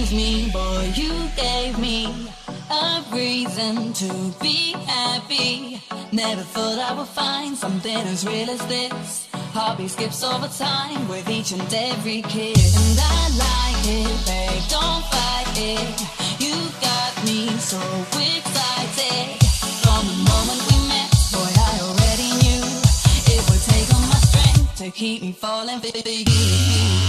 tease me, boy, you gave me a reason to be happy. Never thought I would find something as real as this. Heartbeat skips over time with each and every kiss. And I like it, babe, don't fight it. You got me so excited. From the moment we met, boy, I already knew it would take all my strength to keep me falling for you.